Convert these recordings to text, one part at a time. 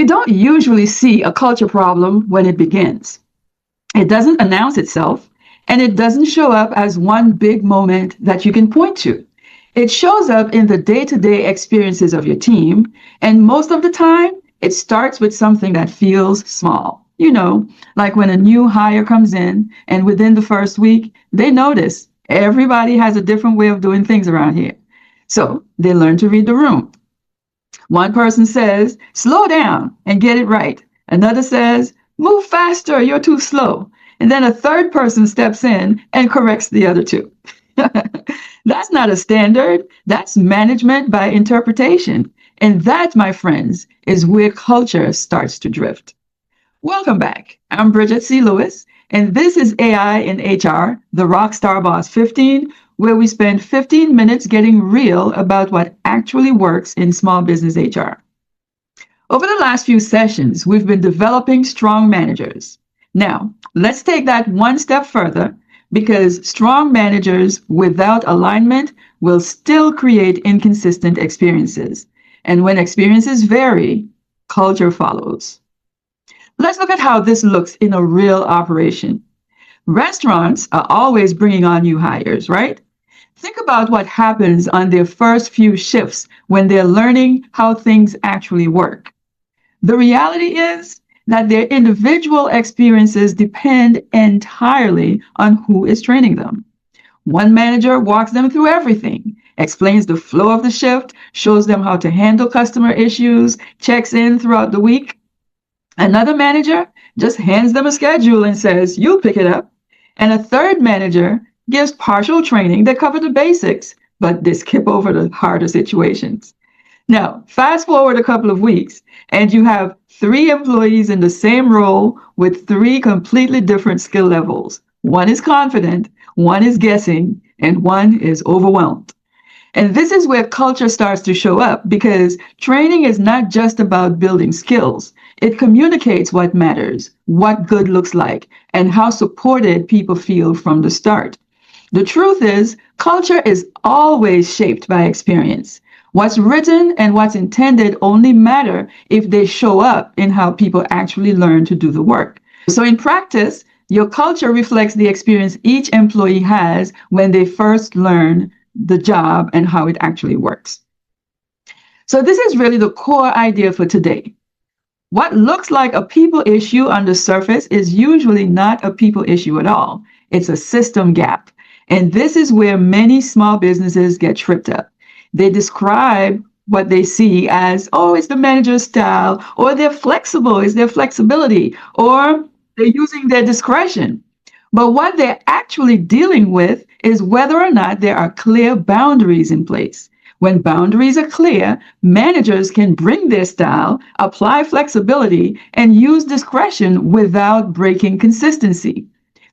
don't usually see a culture problem when it begins. It doesn't announce itself, and it doesn't show up as one big moment that you can point to. It shows up in the day-to-day experiences of your team, and most of the time, it starts with something that feels small. Like when a new hire comes in, and within the first week, they notice everybody has a different way of doing things around here. So they learn to read the room. One person says, slow down and get it right. Another says, move faster, you're too slow. And then a third person steps in and corrects the other two. That's not a standard. That's management by interpretation. And that, my friends, is where culture starts to drift. Welcome back. I'm Bridget C. Lewis, and this is AI in HR, the Rockstar Boss 15, where we spend 15 minutes getting real about what actually works in small business HR. Over the last few sessions, we've been developing strong managers. Now, let's take that one step further, because strong managers without alignment will still create inconsistent experiences. And when experiences vary, culture follows. Let's look at how this looks in a real operation. Restaurants are always bringing on new hires, right? Think about what happens on their first few shifts when they're learning how things actually work. The reality is that their individual experiences depend entirely on who is training them. One manager walks them through everything, explains the flow of the shift, shows them how to handle customer issues, checks in throughout the week. Another manager just hands them a schedule and says, you'll pick it up. And a third manager gives partial training that covers the basics, but they skip over the harder situations. Now, fast forward a couple of weeks, and you have 3 employees in the same role with 3 completely different skill levels. One is confident, one is guessing, and one is overwhelmed. And this is where culture starts to show up, because training is not just about building skills. It communicates what matters, what good looks like, and how supported people feel from the start. The truth is, culture is always shaped by experience. What's written and what's intended only matter if they show up in how people actually learn to do the work. So in practice, your culture reflects the experience each employee has when they first learn the job and how it actually works. So this is really the core idea for today. What looks like a people issue on the surface is usually not a people issue at all. It's a system gap. And this is where many small businesses get tripped up. They describe what they see as, oh, it's the manager's style, or they're flexible, it's their flexibility, or they're using their discretion. But what they're actually dealing with is whether or not there are clear boundaries in place. When boundaries are clear, managers can bring their style, apply flexibility, and use discretion without breaking consistency.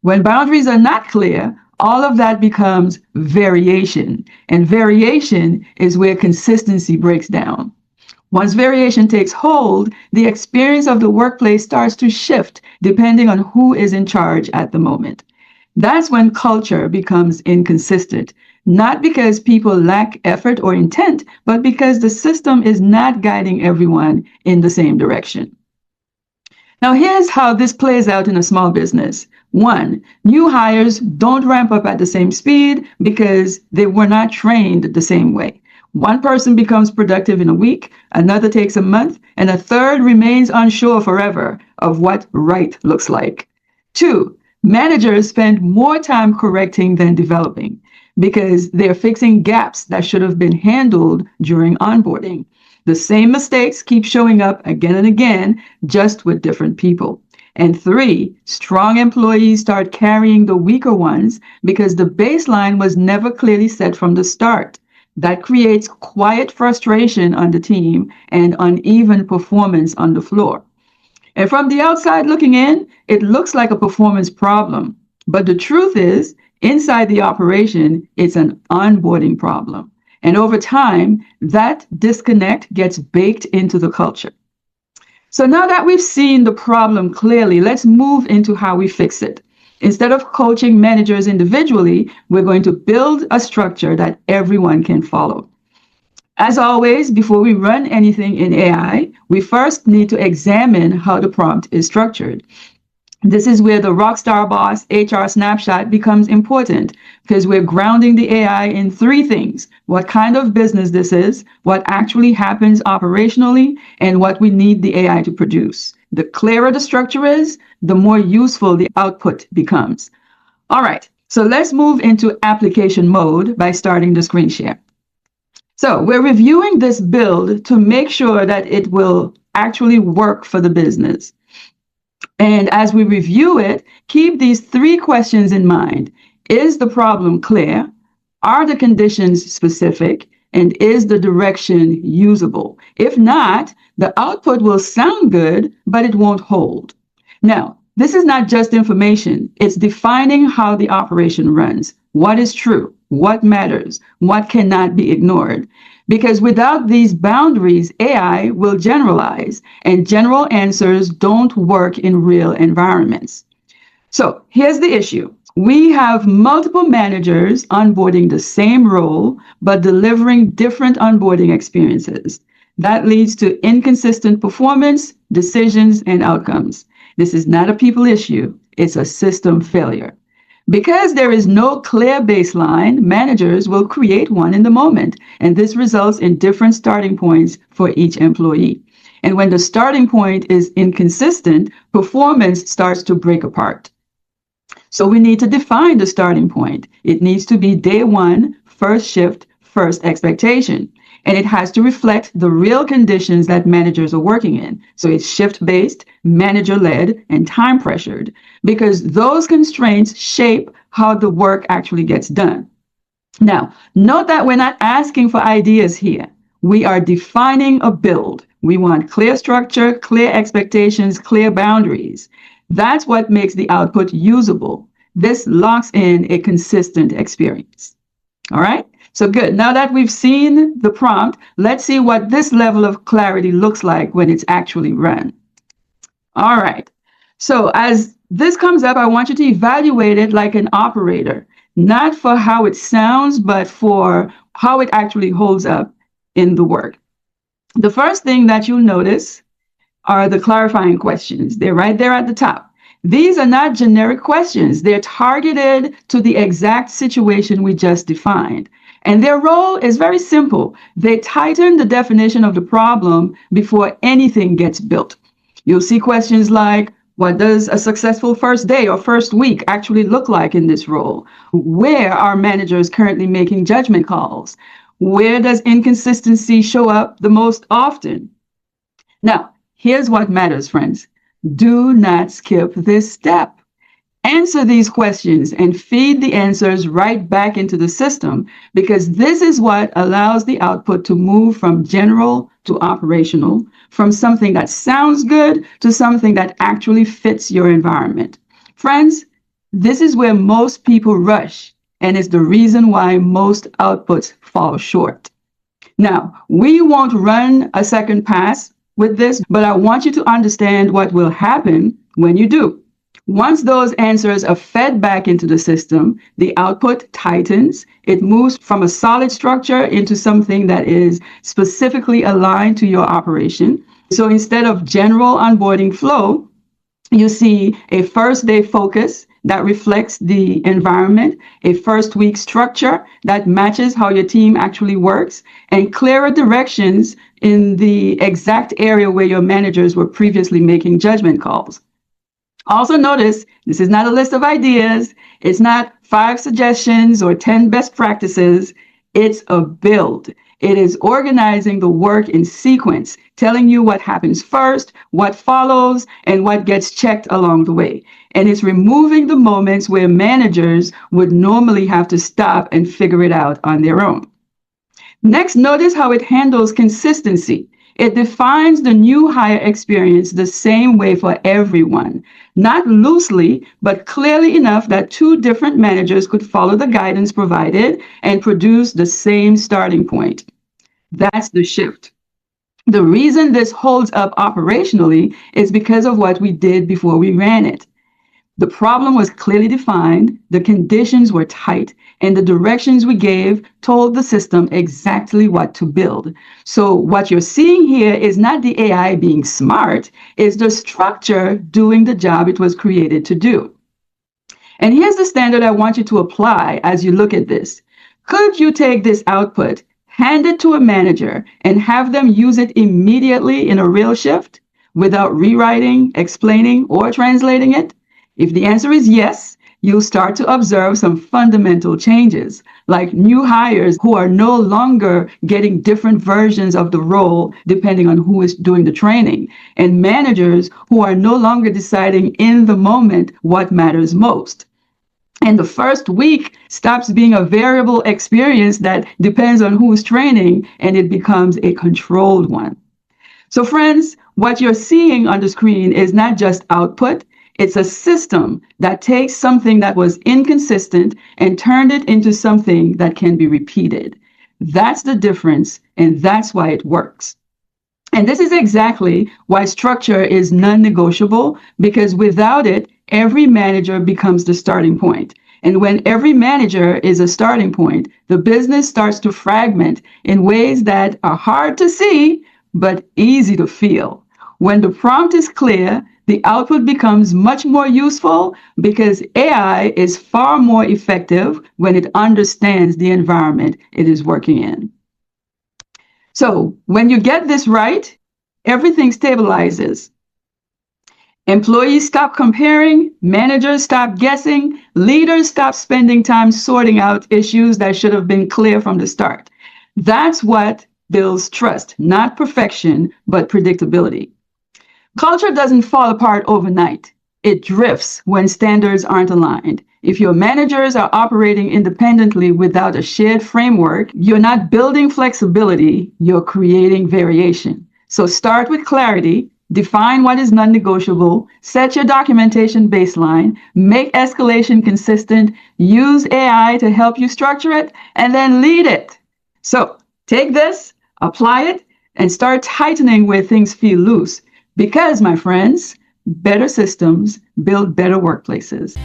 When boundaries are not clear, all of that becomes variation, and variation is where consistency breaks down. Once variation takes hold, the experience of the workplace starts to shift depending on who is in charge at the moment. That's when culture becomes inconsistent, not because people lack effort or intent, but because the system is not guiding everyone in the same direction. Now, here's how this plays out in a small business. 1, new hires don't ramp up at the same speed because they were not trained the same way. One person becomes productive in a week, another takes a month, and a third remains unsure forever of what right looks like. 2, managers spend more time correcting than developing because they're fixing gaps that should have been handled during onboarding. The same mistakes keep showing up again and again, just with different people. And 3, strong employees start carrying the weaker ones because the baseline was never clearly set from the start. That creates quiet frustration on the team and uneven performance on the floor. And from the outside looking in, it looks like a performance problem. But the truth is, inside the operation, it's an onboarding problem. And over time, that disconnect gets baked into the culture. So now that we've seen the problem clearly, let's move into how we fix it. Instead of coaching managers individually, we're going to build a structure that everyone can follow. As always, before we run anything in AI, we first need to examine how the prompt is structured. This is where the Rockstar Boss HR snapshot becomes important, because we're grounding the AI in three things: what kind of business this is, what actually happens operationally, and what we need the AI to produce. The clearer the structure is, the more useful the output becomes. All right, so let's move into application mode by starting the screen share. So we're reviewing this build to make sure that it will actually work for the business. And as we review it, keep these three questions in mind. Is the problem clear? Are the conditions specific? And is the direction usable? If not, the output will sound good, but it won't hold. Now, this is not just information. It's defining how the operation runs. What is true? What matters? What cannot be ignored? Because without these boundaries, AI will generalize, and general answers don't work in real environments. So here's the issue. We have multiple managers onboarding the same role, but delivering different onboarding experiences. That leads to inconsistent performance, decisions, and outcomes. This is not a people issue. It's a system failure. Because there is no clear baseline, managers will create one in the moment, and this results in different starting points for each employee. And when the starting point is inconsistent, performance starts to break apart. So we need to define the starting point. It needs to be day one, first shift, first expectation. And it has to reflect the real conditions that managers are working in. So it's shift-based, manager-led, and time-pressured, because those constraints shape how the work actually gets done. Now, note that we're not asking for ideas here. We are defining a build. We want clear structure, clear expectations, clear boundaries. That's what makes the output usable. This locks in a consistent experience. All right? So good. Now that we've seen the prompt, let's see what this level of clarity looks like when it's actually run. All right. So as this comes up, I want you to evaluate it like an operator, not for how it sounds, but for how it actually holds up in the work. The first thing that you'll notice are the clarifying questions. They're right there at the top. These are not generic questions. They're targeted to the exact situation we just defined. And their role is very simple. They tighten the definition of the problem before anything gets built. You'll see questions like, what does a successful first day or first week actually look like in this role? Where are managers currently making judgment calls? Where does inconsistency show up the most often? Now, here's what matters, friends. Do not skip this step. Answer these questions and feed the answers right back into the system, because this is what allows the output to move from general to operational, from something that sounds good to something that actually fits your environment. Friends, this is where most people rush, and it's the reason why most outputs fall short. Now, we won't run a second pass with this, but I want you to understand what will happen when you do. Once those answers are fed back into the system, the output tightens. It moves from a solid structure into something that is specifically aligned to your operation. So instead of general onboarding flow, you see a first day focus that reflects the environment, a first week structure that matches how your team actually works, and clearer directions in the exact area where your managers were previously making judgment calls. Also notice, this is not a list of ideas. It's not 5 suggestions or 10 best practices. It's a build. It is organizing the work in sequence, telling you what happens first, what follows, and what gets checked along the way. And it's removing the moments where managers would normally have to stop and figure it out on their own. Next, notice how it handles consistency. It defines the new hire experience the same way for everyone, not loosely, but clearly enough that 2 different managers could follow the guidance provided and produce the same starting point. That's the shift. The reason this holds up operationally is because of what we did before we ran it. The problem was clearly defined, the conditions were tight, and the directions we gave told the system exactly what to build. So what you're seeing here is not the AI being smart, it's the structure doing the job it was created to do. And here's the standard I want you to apply as you look at this. Could you take this output, hand it to a manager, and have them use it immediately in a real shift without rewriting, explaining, or translating it? If the answer is yes, you'll start to observe some fundamental changes, like new hires who are no longer getting different versions of the role depending on who is doing the training, and managers who are no longer deciding in the moment what matters most. And the first week stops being a variable experience that depends on who's training, and it becomes a controlled one. So friends, what you're seeing on the screen is not just output, it's a system that takes something that was inconsistent and turned it into something that can be repeated. That's the difference, and that's why it works. And this is exactly why structure is non-negotiable, because without it, every manager becomes the starting point. And when every manager is a starting point, the business starts to fragment in ways that are hard to see, but easy to feel. When the prompt is clear, the output becomes much more useful because AI is far more effective when it understands the environment it is working in. So when you get this right, everything stabilizes. Employees stop comparing, managers stop guessing, leaders stop spending time sorting out issues that should have been clear from the start. That's what builds trust, not perfection, but predictability. Culture doesn't fall apart overnight. It drifts when standards aren't aligned. If your managers are operating independently without a shared framework, you're not building flexibility, you're creating variation. So start with clarity, define what is non-negotiable, set your documentation baseline, make escalation consistent, use AI to help you structure it, and then lead it. So take this, apply it, and start tightening where things feel loose. Because, my friends, better systems build better workplaces.